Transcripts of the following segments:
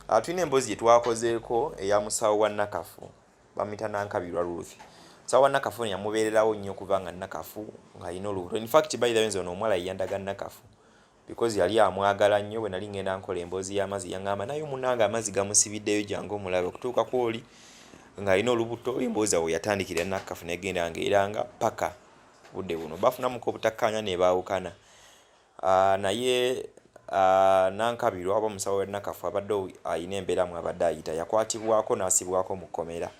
Tulina emboozi gye twakozeeko eya Musawo wa Nakafu bamuyita Nankabirwa Ruth. Musawo wa Nakafu yamubeererawo nnyo okuva nga Nakafu ng'alina olubuto. In fact by the way ono omuwala yandaga Nakafu because yali amwagala nnyo. Bwe nali ngenda nkola emboozi y'amazzi yaŋŋamba naye munnange amazzi gamusibiddeyo jangu omulabe okutuuka kw'oli ng'alina olubuto. Emboozi awo yatandikira Nakafu negenda ng'eranga paka budde buno bafunamuko obutakkaanya ne baawukana. Naye Nankabirwa oba Musawo wa Nakafu abadde ayina embeeramu abadde ayita yakwatibwako n'asibwako mu kkomera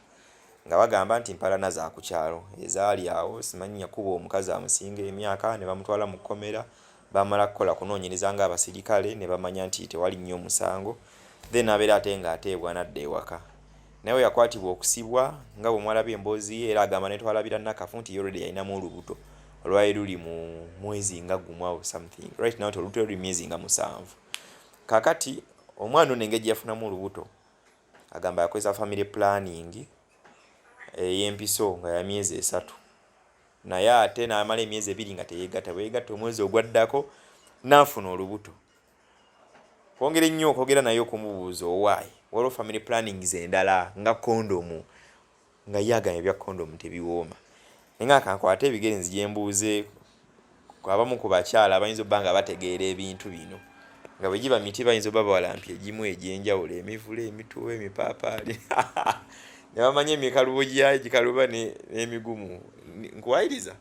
nga bagamba nti mpalana za ku kyalo ezaali awo. Simanyi yakuba omukazi amusinga emyaka ne bamutwala mu kkomera. Bamala kukola kunoonyereza ng'abasirikale ne bamanya nti tewali nnyo omusango. Then abeera ate ng'ateebwa n'adda ewaka. Naye yakwatibwa okusibwa nga bwe mwalabye emboozi ye era agamba ne twalabira Nakafu nti already yalinamu olubuto olwali luli mu mwezi nga gumu awo something. Right now olubuto luli myezi nga 7. Kakati omwana ono engeri yafunamu olubuto agamba yakozesa family planning ey'empiso nga ya myezi 3. Naye ate n'amala emyezi 2 nga teyeegatta. Bweyegatta omwezi ogwaddako n'afuna olubuto. Kwongera nnyo okwogera naye okumubuuza owaayi waliwo family plannings endala nga kondomu nga yaganya ebya kondomu tebiwooma. Naye nga kankwate ebigere nzije mbuuze abamu ku bakyala abayinza obba nga bategeera ebintu bino nga bwe giba miti bayinza obba bawalampya egimu egy'enjawulo emivule emituwe emipaapaali ne bamanya emikalubo gyayo gikaluba n'emigumu. Nkuwayiriza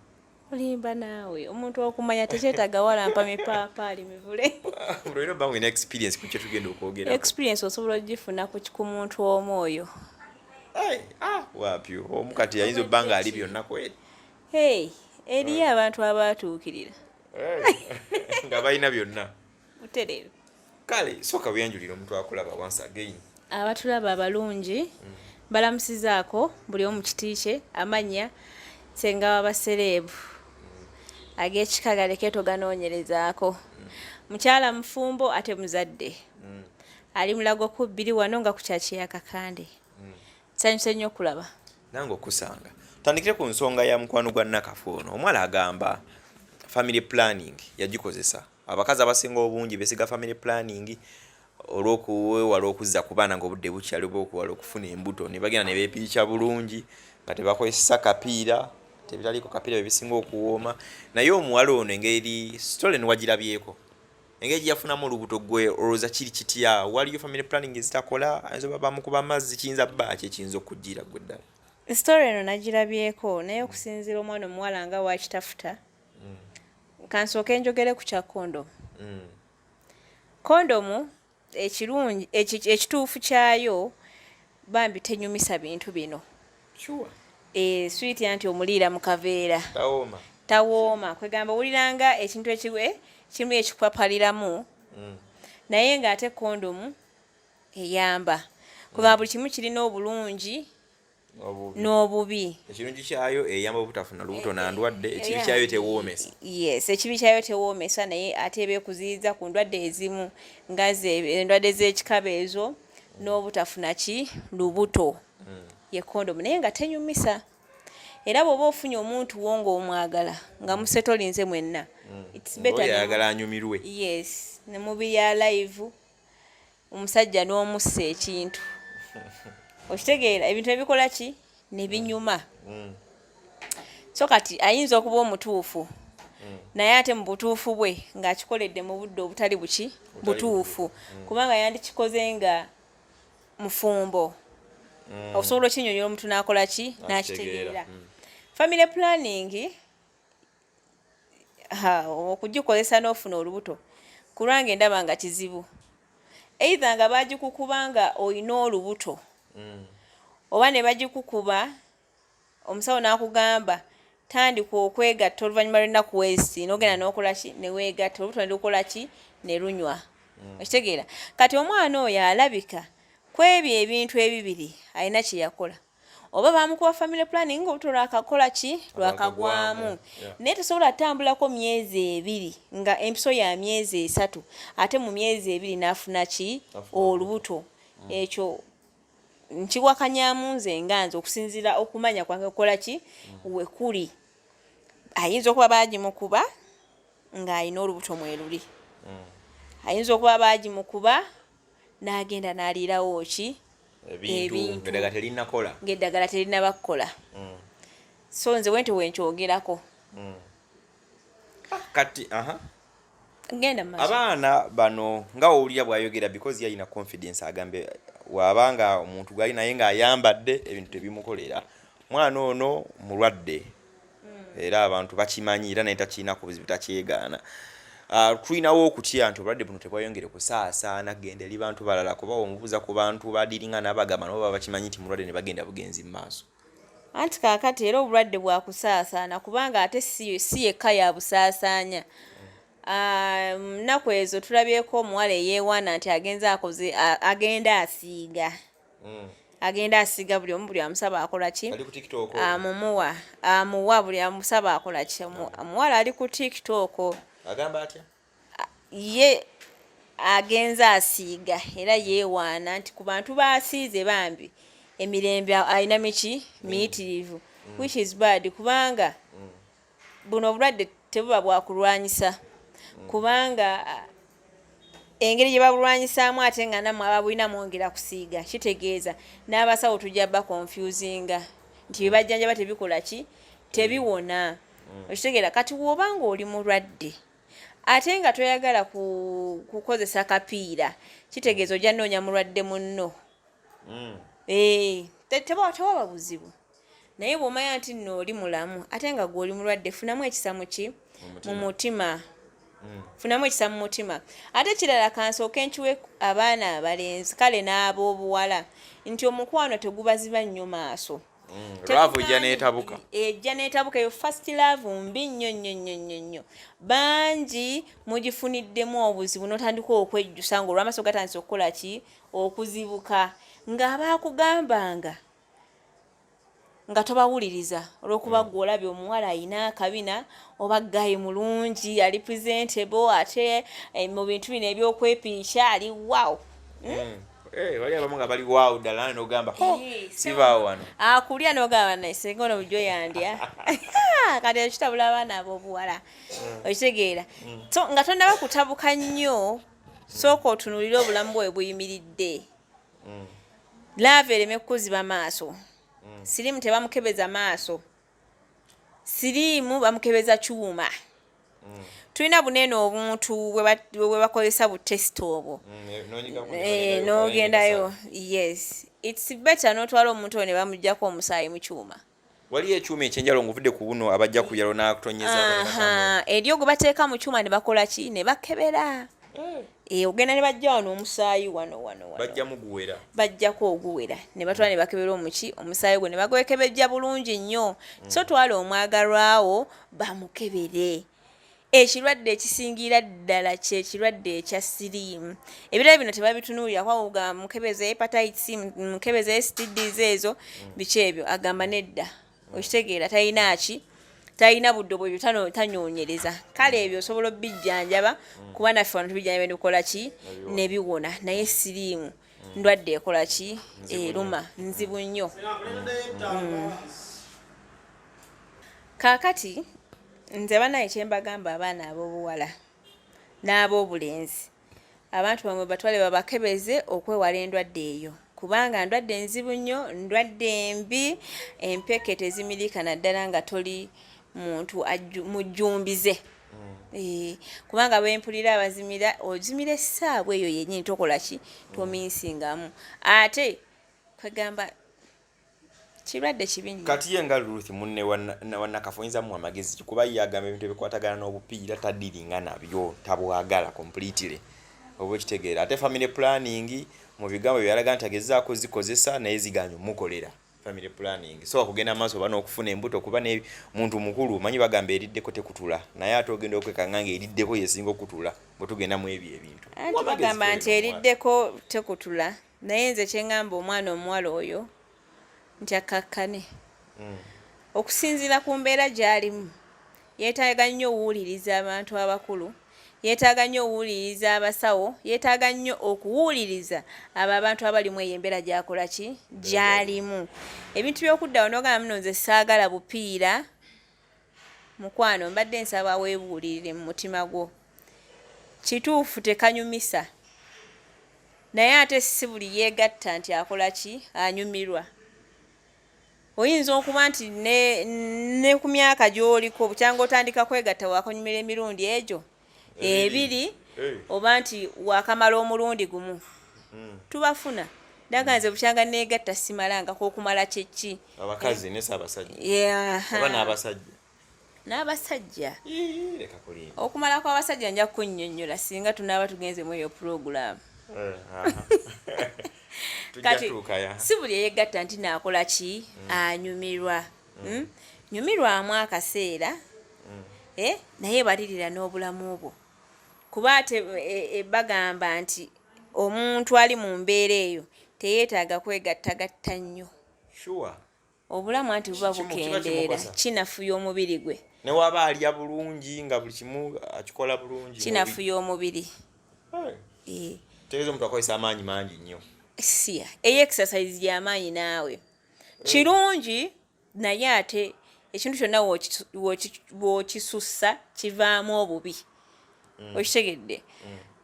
olimba naawe omuntu okumanya tekyetaaga walampa mipaapaali mivule. Olina obba ng'olina experience ku kye tugenda okwogera. Experience osobola ogifuna ku muntu omwoyo. Waapyo omu kati yayinza obba ng'ali byonna kweri. Eriyo abantu abaatuukirira nga balina byonna. Butereevu. Kale sooka byanjulira omuntu akulaba once again. Abatulaba abalungi balamusizaako buli omu kiti kye amannya Ssenga w'abasereebu ag'ekika galeke toganoonyerezaako. Mukyala mufumbo ate muzadde ali Mulago ku 2 wano nga ku kyaki ya Kakande. Nsanyuse nnyo okulaba. Nange okusanga. Tandikire ku nsonga ya mukwano gwa Nakafu ono. Omwala agamba family planning yagikozesa. Abakazi abasinga obungi besiga family planning olw'okuwewala okuzza ku baana ng'obudde bukyali bw'okuwala okufuna embuto ne bagenda ne beepiikya bulungi nga tebakozesa kapiira tebitaliko kapiira bebisinga okuwooma. Naye omuwala ono engeri story wagirabyeko engeri yafunamu olubuto gwe olowooza kiri kitya? Waliyo family planning zitakola ayinza baba mukuba amazzi kiyinza bba kyekiyinza okujjira gwe ddala? Story eno nagirabyeko naye okusinziira omwana omuwala nga wakitafuta kansooke njogere ku kya kondomu. Kondomu ekirungi ekituufu kyayo bambi tenyumisa bintu bino. Sure. Sweet anti omuliira mu kaveera. Tawooma. Kwegamba owuliranga ekintu kimu ekikupapaliramu naye ng'ate kondomu eyamba. Kwegamba buli kimu kirina obulungi n'obubi. Ekirungi kyayo eyamba obutafuna lubuto na ndwadde, ekibi kyayo tewoomesa. Yes, ekibi kyayo tewoomesa naye ate ebyekuziyiza ku ndwadde ezimu nga endwadde z'ekikaba ezo n'obutafuna lubuto ye kondomu naye nga tenyumisa. Era bw'oba ofunye omuntu wo ng'omwagala nga musetolinze mwenna. It's better yagala anyumirwe. Yes, ne mubiri ya live omusajja n'omussa ekintu. Okitegeera ebintu ebikola ki ne binyuma. So kati ayinza okuba omutuufu naye ate mu butuufu bwe ng'akikoledde mu budde obutali butuufu kubanga yandikikoze nga mufumbo. Osobola okinyonyola omuntu n'akola ki n'akitegeera. Family planning okugikozesa n'ofuna olubuto kulwange ndaba nga kizibu. Either nga bagikukuba nga olina olubuto oba ne bagikukuba omusawo n'akugamba tandika okwegatta oluvannyuma lw'ennaku weesi n'ogenda n'okola ki ne weegatta olubuto ne lukola ki ne lunywa. Okitegeera kati omwana oyo alabika ku ebyo ebintu ebibiri alina kye yakola. Oba bamukuba family planning ng'olubuto lwakakola ki lwakagwamu naye tosobola tambulako myezi 2 nga empiso ya myezi 3 ate mu myezi 2 n'afuna ki olubuto. Ekyo nkiwakanyamu nze nga nze okusinziira okumanya kwange okukola ki we kuli. Ayinza okuba baagimukuba ng'alina olubuto mweruli. Ayinza okuba baagimukuba n'agenda n'aliirawo ki ebintu ng'eddagala terinaba kukola. So nze wente wenkyogerako kati genda mu maaso. abaana bano nga owulira bw'ayogera because yalina confidence agambe wabanga omuntu gwali naye ng'ayambadde ebintu tebimukolera. Mwana ono mulwadde era abantu bakimanyi era naye takiinaku buzibu takyegaana. Tulinawo okutya nti obulwadde buno tebwayongere kusaasaana kugenda eri bantu balala kuba omubuuza ku bantu badiringa n'abagamba nabo baba bakimanyi nti mulwadde ne bagenda bugenzi mu maaso. Anti kaakati era obulwadde bwakusaasaana kubanga ate si yekka ya busaasaanya. Nnaku ezo tulabyeko omuwala eyeewaana nti agenda asiiga. Agenda asiiga buli omu buli amusaba akola ki? Amuwa buli amusaba akola ki? Omuwala ali ku TikTok. Agamba atya? Ye agenza asiiga era yeewaana nti ku bantu baasiize bambi emirembe alina miyitirivu. Which is bad kubanga buno obulwadde tebuba bwakulwanyisa kubanga engeri gye babulwanyisaamu ate nga nammwe ababulina mwongera kusiiga kitegeeza n'abasawo tujja ba confusinga nti bibajjanjaba tebikola ki? Tebiwona. Okitegeera kati w'obanga oli mulwadde ate nga toyagala kukozesa akapiira kitegeeza ojja nnoonya mulwadde munno. Tewaba buzibu naye bw'omanya nti nno oli mulamu ate nga gw'oli mulwadde funamu ekisa mu mutima. Funamu ekisa mu mutima. Ate kirala kansooke nkiwe abaana abalenzi kale n'ab'obuwala nti omukwano tegubaziba nnyo maaso. Love ejja n'etabuka. Ejja n'etabuka eyo first love mbi nnyo. Bangi mugifuniddemu obuzibu n'otandika okwejjusa ng'olw'amaaso gatandise okukola ki? Okuzibuka. Ng'abaakugambanga nga tobawuliriza olw'okuba ggwe olabye omuwala ayina akabina oba gayi mulungi ali presentable ate mu bintu bino ebyokwepiisha ali wow. Wali abamu nga bali waawo ddala n'ogamba sibaawo wano. Akulya n'ogamba naye senga ono bujjo yandya. Kati ekitabula abaana ab'obuwala. Okitegeera. So nga tonnaba kutabuka nnyo sooka otunuulire obulamu bwe buyimiridde. Lave ereme kukuziba maaso. Siriimu tebamukebeza maaso. Siriimu bamukebeza kyuma. Tulina bunene obuntu bwe bakozesa bu test obwo. N'ogendayo. Yes. It's better n'otwala omuntu ne bamuggyako omusaayi mu kyuma. Waliyo ekyuma ekyenjalo ng'ovudde ku buno abajja kuyalo n'akutonyeza. Eryo gwe bateeka mu kyuma ne bakola ki? Ne bakebera. Ogenda ne bajja wano omusaayi wano. Bajjamu guwera. Bajjako oguwera. Ne batwala ne bakebera omusaayi gwe ne bagwekebejja bulungi nnyo. So twala omwagalwawo bamukebere. Ekirwadde ekisingira ddala kirwadde ekya siriimu. Ebirala bino tebabitunuulira kwa mukebeza hepatitis, mukebeza STDs ezo biki ebyo agamba nedda. Okitegeera talina ki? Talina budde bwe tanyoonyereza. Kale ebyo osobola obijjanjaba kuba naffe wano tubijjanjaba ne tukola ki? Ne biwona. Naye siriimu ndwadde ekola ki? Eruma nzibu nnyo. Kaakati nze banaye kye mbagamba abaana ab'obuwala n'ab'obulenzi abantu bamwe batwale babakebeze okwewala endwadde eyo kubanga ndwadde nzibu nnyo, ndwadde mbi, empeke tezimirika naddala nga toli muntu mujjumbize. Kubanga bwempulira abazimira ozimira essaawa eyo yennyini tokola ki? Tominsingamu. Ate kwegamba kirwadde kibi nnyo. Kati ye nga Ruth munne wa Nakafu oyinzamu amagezi kuba ye agamba ebintu ebikwatagana n'obupiira taddiringa nabyo tabwagala completely. Oba ekitegeera ate family planning mu bigambo byalaga nti agezaako zikozesa naye ziganya mukolera family planning. So akugenda maaso bano okufuna embuto kuba ne muntu mukulu manyi bagamba eriddeko tekutula naye ate ogenda okwekanga nga eriddeko yesinga okutula bwe tugenda mu ebyo ebintu. Anti bagamba nti eriddeko tekutula naye nze kye ngamba omwana omuwala oyo nti akakkane. Okusinziira ku mbeera gy'alimu yeetaaga nnyo okuwuliriza abantu abakulu, yeetaaga nnyo okuwuliriza abasawo, yeetaaga nnyo okuwuliriza abo abantu abalimu eyo embeera gy'akola ki? Gy'alimu. Ebintu by'okuddawo n'ogamba muno nze saagala bupiira mukwano mbadde nsaba weebuulirire mu mutima gwo. Kituufu tekanyumisa naye ate si buli yeegatta nti akola ki anyumirwa. Oyinza okuba nti ne ku myaka gy'oliko bukyanga otandika kwegatta wakonyumira emirundi egyo ebiri oba nti wakamala omulundi gumu tubafuna ndaganze bukyanga neegatta simalangako okumala kyeki abakazi ne sabasajja oba n'abasajja leka kulimba okumala kw'abasajja nja kunnyonnyola singa tunaaba tugenze mu eyo puroguramu kati si buli eyegatta nti naakola ki anyumirwa. Nyumirwamu akaseera naye balirira n'obulamu bwo kuba ate bagamba nti omuntu ali mu mbeera eyo teyeetaaga kwegattagatta nnyo. Obulamu anti buba bukendeera kinafuya omubiri gwe ne waba alya bulungi nga buli kimu akikola bulungi kinafuya omubiri. Tegeeza omuntu akozesa amaanyi mangi nnyo. Siya exercise y'amaanyi naawe kirungi naye ate ekintu kyonna w'okisussa kivaamu obubi. Okitegedde?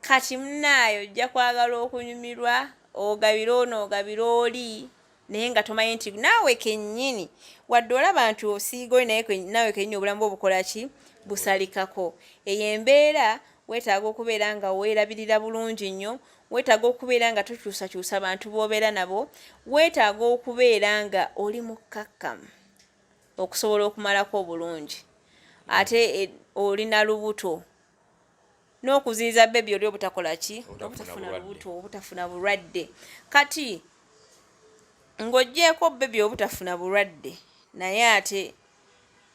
Kati munnaayo ojja kwagala okunyumirwa ogabira ono ogabira oli naye nga tomanyi nti naawe kennyini wadde olaba nti osiiga oli naye naawe kennyini obulamu bwo bukola ki busalikako. Eyo embeera weetaaga okubeera nga weerabirira bulungi nnyo, weetaaga okubeera nga tokyusakyusa bantu b'obeera nabo, weetaaga okubeera nga oli mukkakkamu okusobola okumalako obulungi. Ate olina lubuto n'okuziyiza bebi oli obutakola ki obutafuna lubuto obutafuna bulwadde. Kati ng'oggyeko bebi obutafuna bulwadde naye ate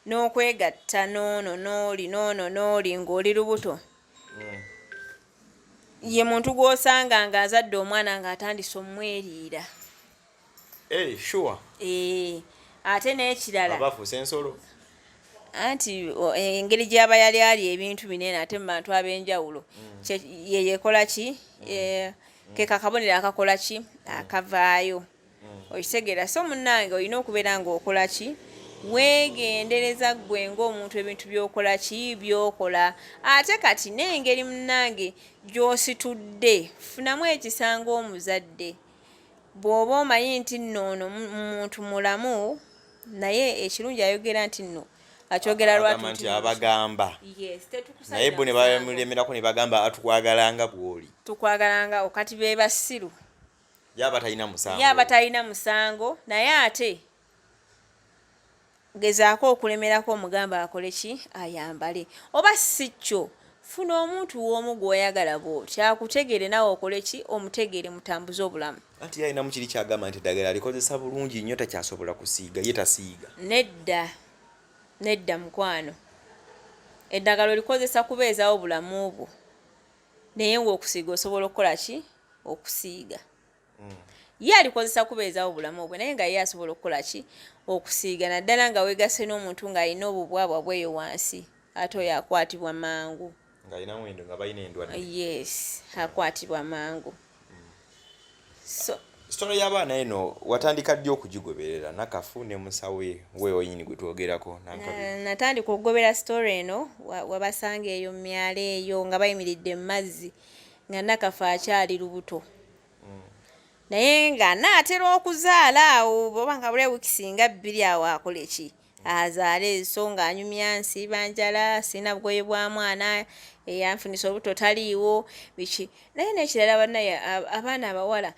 n'okwegatta n'ono n'oli ng'oli lubuto ye muntu gw'osanga ng'azadde omwana ng'atandise omweriira. Ate n'ekirala abafuuse ensolo anti engeri gy'aba yali ali ebintu binene ate mu bantu ab'enjawulo yeyekola ki ke kakabonero akakola ki akavaayo. Okitegeera so munnange olina okubeera ng'okola ki weegendereza ggwe ng'omuntu ebintu by'okola ki by'okola. Ate kati n'engeri munnange gy'ositudde funamu ekisanga omuzadde bw'oba omanyi nti nno ono muntu mulamu naye ekirungi ayogera nti nno akyogera lwatu abagamba naye bo ne bamulemerako ne bagamba atukwagalanga bw'oli tukwagalanga okati be basiru yaba talina musango naye ate gezaako okulemerako omugamba akole ki ayambale. Oba si kyo funa omuntu w'omu gw'oyagala bw'oti akutegere nawe okole ki omutegere mutambuze obulamu. Anti yalina mu kiri kyagamba nti eddagala likozesa bulungi nnyo takyasobola kusiiga ye tasiiga. Nedda mukwano eddagala olikozesa kubeezaawo bulamu bwo naye ng'okusiiga osobola okukola ki okusiiga. Ye alikozesa kubeezaawo bulamu bwe naye nga ye asobola okukola ki okusiiga naddala nga weegase n'omuntu ng'alina obubwabwa bweyo wansi ate oyo akwatibwa mangu. Ng'alina mwendo nga balina endwadde. Yes, akwatibwa mangu. Story y'abaana eno watandika ddi okugigoberera Nakafu ne Musawo we oyini gwe twogerako? Natandika okugobera story eno wabasanga eyo mu myalo eyo nga bayimiridde mu mazzi nga Nakafu akyali lubuto. Naye nga naatera okuzaala awo oba nga buli wiiki singa 2 awo akola eki azaale so ng'anyumya nsiiba njala sina bugoye bwa mwana eyanfunisa obuto taliiwo biki. Naye n'ekirala bannaye abaana abawala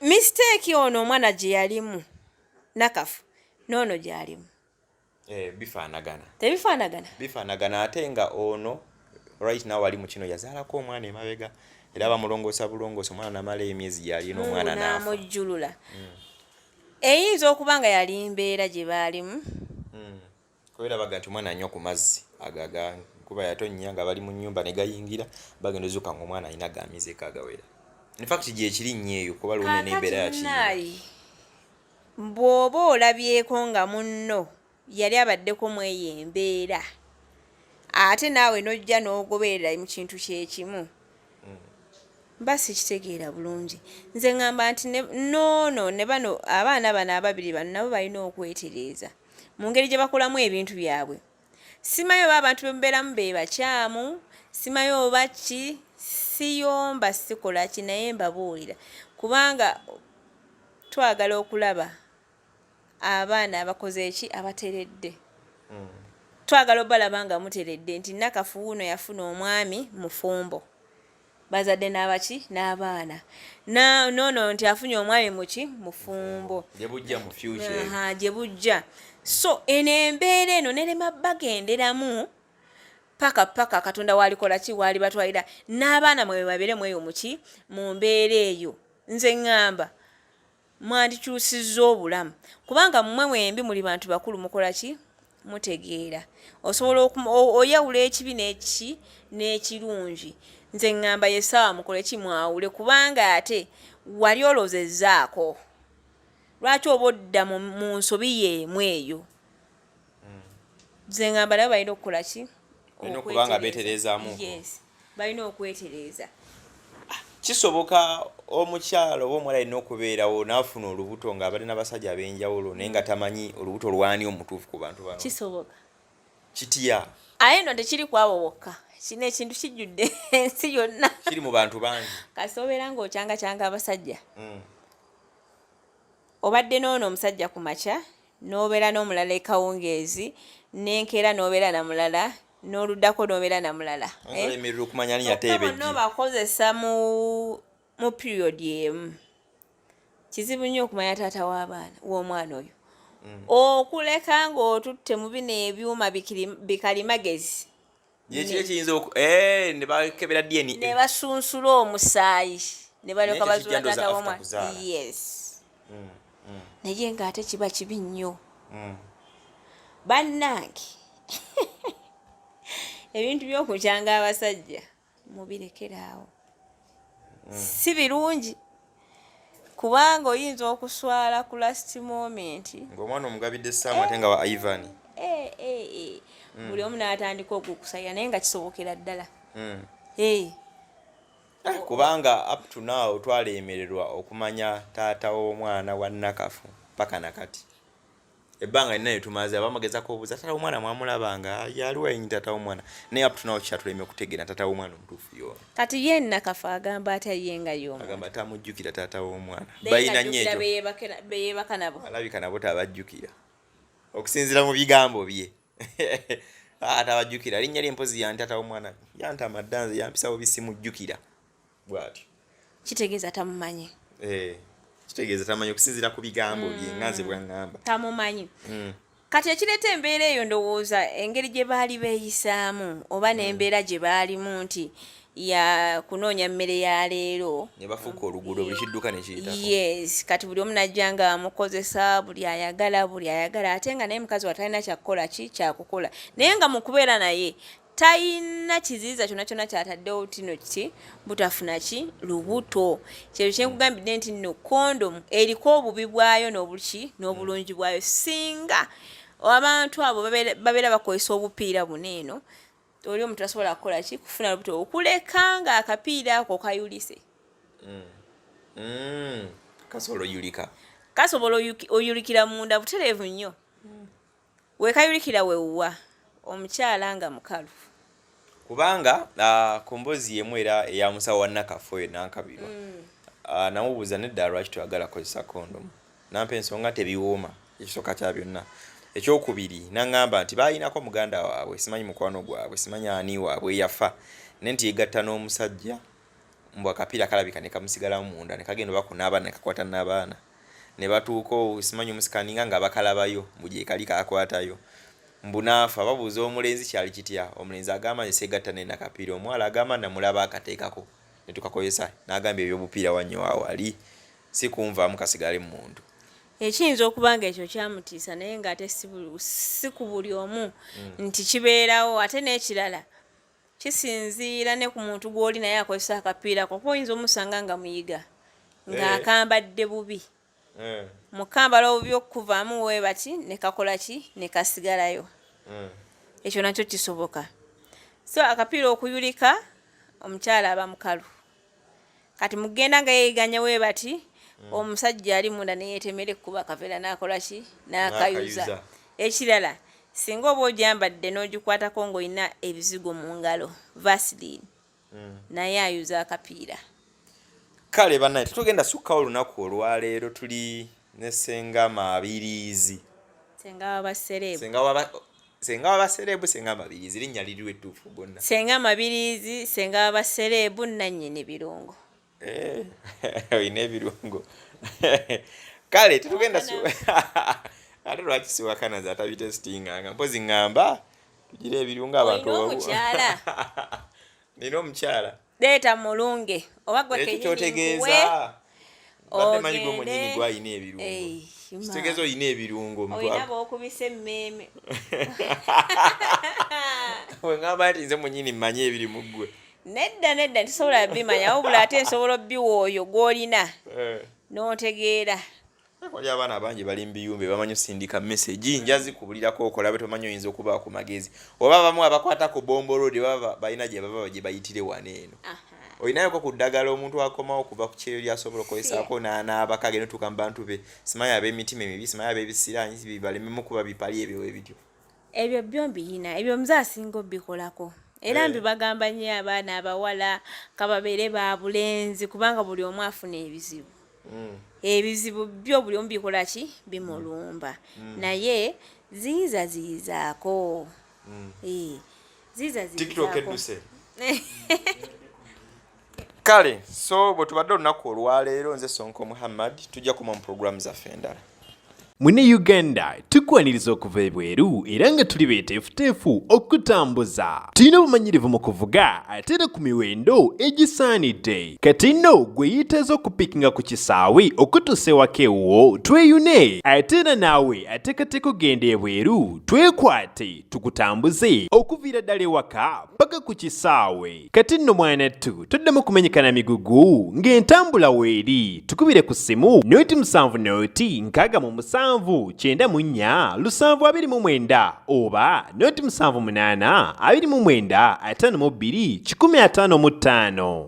mistake ono omwana gye yalimu Nakafu n'ono gy'alimu bifaanagana ate nga ono right now ali mu kino yazaalako omwana emabega era bamulongoosa bulongoosa omwana namala emyezi gy'alina omwana n'amujjulula. Eyinza okuba nga yali mbeera gye baalimu kubera baga nti omwana anywa ku mazzi agaga kuba yatonnya nga bali mu nnyumba ne gayingira bagenda ozuuka ng'omwana alina gaamizeeko agawera. In fact gye kiri nnyo eyo kuba luno n'embeera yakiri bw'oba olabyeko nga munno yali abaddeko mu eyo embeera ate naawe n'ojja n'ogoberera mu kintu kyekimu mba sikitegeera bulungi. Nze ngamba nti noono ne bano abaana bano ababiri bano nabo balina okwetereeza mu ngeri gye bakolamu ebintu byabwe. Simanyi oba abantu be mubeeramu be bakyamu, simayo oba ki siyomba sikola ki naye mbabuulira kubanga twagala okulaba abaana abakoze eki abateredde twagala obalaba nga muteredde nti Nakafu wuno yafuna omwami mufumbo bazadde n'abaki n'abaana nono nti afunye omwami muki mufumbo gye bujja mu future gye bujja so eno embeera eno nerema bagenderamu paka Katonda walikola ki wali batwalira n'abaana mwe babeere mweyo muki mu mbeera eyo nze ngamba mwandikyusizza obulamu kubanga mmwe mwembi muli bantu bakulu mukola ki mutegeera osobola oyawula ekibi n'ekirungi nze ngamba yesaawa mukole ki mwawule kubanga ate wali olozezzaako lwaki oba odda mu nsobi yeemu eyo nze ngamba nabo balina okukola ki okubanga beeterezaamu balina okwetereza kisoboka omukyalo oba omuwala alina okubeerawo n'afuna olubuto ng'abadde n'abasajja ab'enjawulo naye nga tamanyi olubuto lwani omutuufu ku bantu bano kisoboka kitya aye no tekiri kwabo bokka kino ekintu kijjudde ensi yonna kiri mu bantu bangi kasi obeera ng'ocyangacyanga abasajja obadde n'ono omusajja ku makya n'obeera n'omulala ekawungeezi n'enkeera n'obeera na mulala n'oluddako n'obeera na mulala emerera okumanya ni yateebejje bakozesa mu period emu kizibu nnyo okumanya taata w'omwana oyo okuleka ng'otutte mu bino ebyuma bikalimagezi yekiro kiyinza ne bakebera DNA ne basunsula omusaayi ne balyoka bazuula taata w'omwana yes naye ng'ate kiba kibi nnyo bannange ebintu by'okukyanga abasajja mubirekeraawo si birungi kubanga oyinza okuswala ku last moment ng'omwana omugabidde essaamu ate nga wa Ivan buli omu n'atandika okukusaya naye nga kisobokera ddala kubanga up to now twalemererwa okumanya taata w'omwana wa Nakafu paka nakati ebbanga lina lyetumaze abamagezako obuuza taata w'omwana mwamulabanga yaliwo yinyi taata w'omwana naye up to now kyatuleme okutegeera taata w'omwana omutuufu yoona kati ye Nakafu agamba atya ye nga y'omwana agamba tamujjukira taata w'omwana balina nnyo ekyo beyeebaka nabo alabika nabo tabajjukira okusinziira mu bigambo bye tabajjukira linnya ly'empozi yanti taata w'omwana yantama ddanze yampisawo bisimujjukira bw'atyo kitegeeza tamumanyi kitegeeza tamanyi okusinziira ku bigambo bye nganze bw'aŋŋamba tamumanyi kati ekireeta embeera eyo ndowooza engeri gye baali beeyisaamu oba n'embeera gye baalimu nti ya kunoonya mmere ya leero ne bafuuka oluguudo buli kidduka ne kiyitako yes kati buli omu najja nga amukozesa buli ayagala ate nga naye mukazi watalina kyakukola ki kyakukola naye nga mu kubeera naye talina kiziyiza kyonna kyonna kyataddewo tino ki butafuna ki lubuto kyekyo kyenkugambidde nti nno kondomu eriko obubi bwayo n'obuki n'obulungi bwayo singa abantu abo babeera bakozesa obupiira buno eno oli omuntu asobola kukola ki kufuna lubuto okuleka nga akapiira ako kayulise kasobola oyulikira munda butereevu nnyo wekayulikira wewuwa omukyala nga mukalu kubanga ku mbozi yemu era eya Musawo wa Nakafu oyo nankabirwa namubuuza nedda lwaki twagala kozesa kondomu nampa ensonga tebiwooma ekisooka kya byonna ekyokubiri naŋŋamba nti baalinako muganda waabwe simanyi mukwano gwabwe simanyi ani waabwe yafa naye nti yegatta n'omusajja mbw akapiira kalabika ne kamusigalamu munda ne kagenda bakunaaba ne kakwata n'abaana ne batuuka simanyi omusikaninga nga bakalabayo mbu gye kali kakwatayo mbunaafa babuuza omulenzi kyali kitya omulenzi agamba nsegatta ne nakapiira omuwala agamba namulaba akateekako ne tukakozesa n'agamba ebyobupiira wannyo waawali si kunvaamu kasigale mu muntu ekiyinza okuba nga ekyo kyamutiisa naye ng'ate si ku buli omu nti kibeerawo ate n'ekirala kisinziira ne ku muntu gw'oli naye akozesa akapiira kuba oyinza omusanga nga muyiga ng'akambadde bubi mukambala obubi okuvaamu we bati ne kakola ki ne kasigalayo ekyo nakyo kisoboka so akapiira okuyulika omukyala aba mukalu kati mugenda nga yeeganya we bati omusajja ali munda ne yeetemera ekkuba akaveera n'akola ki n'akayuza ekirala singa oba ogyambadde n'ogikwatako ng'olina ebizigo mu ngalo Vaseline naye ayuza akapiira. Kale bannange tetugenda sukkawo olunaku olwaleero tuli ne Ssenga Mabiriizi. Ssenga w'abasereebu. Ssenga w'abasereebu, Ssenga Mabiriizi linnya liriwo ettuufu bonna. Ssenga Mabiriizi, Ssenga w'abasereebu nannyini birungo. Oyina ebirungo. Kale tetugenda ate lwaki siwakanaza atabitesitinganga mpozi ŋŋamba tugire ebirungo abantu omukyala. Nina omukyala. Leeta mulunge oba gwe kenyini nkuwe. Badde manyi gwe mwennyini gwayina ebirungo. Kitegeeza oyina ebirungo. Oyina b'okubisa emmeme. We ŋŋamba nti nze mwennyini mmanyi ebiri mu ggwe. Nedda ntisobola bimanya wabula ate nsobola obbiwa oyo gw'olina n'otegeera. Wali abaana bangi bali mu biyumba bamanyi osindika message njazi kubulirako okola bwe tomanyi oyinza okuba ku magezi oba bamu abakwata ku bombo road baba balina gye baba gye bayitire wane eno. Oyinayoko ku ddagala omuntu akomawo okuva ku kyeyo lyasobola okukozesaako n'abakage n'otuuka mu bantu be simanyi ab'emitima emibi simanyi ab'ebisiranyi bibalememu kuba bipali ebyo ebityo. Ebyo byo mbiyina ebyo muze asinga obbikolako era mbibagamba nnyo abaana abawala kababeere ba bulenzi kubanga buli omu afuna ebizibu. Ebizibu byo buli omu bikola ki bimulumba naye ziizaako. TikTok eduse. Kale so bwe tubadde olunaku olwaleero nze Sonko Muhammad tujja kuma mu programu zaffe endala. Mune Uganda tukwaniriza okuva ebweru era nga tuli beeteefuteefu okutambuza. Tulina obumanyirivu mu kuvuga ate era ku miwendo egisaanidde. Kati nno gwe yeetaaza okupikinga ku kisaawe okutuusa ewaka ewuwo tweyune ate era naawe ateekateeka okugenda ebweru twekwate tukutambuze okuviira ddala ewaka paka ku kisaawe. Kati nno mwanattu toddamu kumenyekana migugu ng'entambula weeri tukubire ku ssimu noti 7 noti 6 94 729 oba noti 78 29 52 155.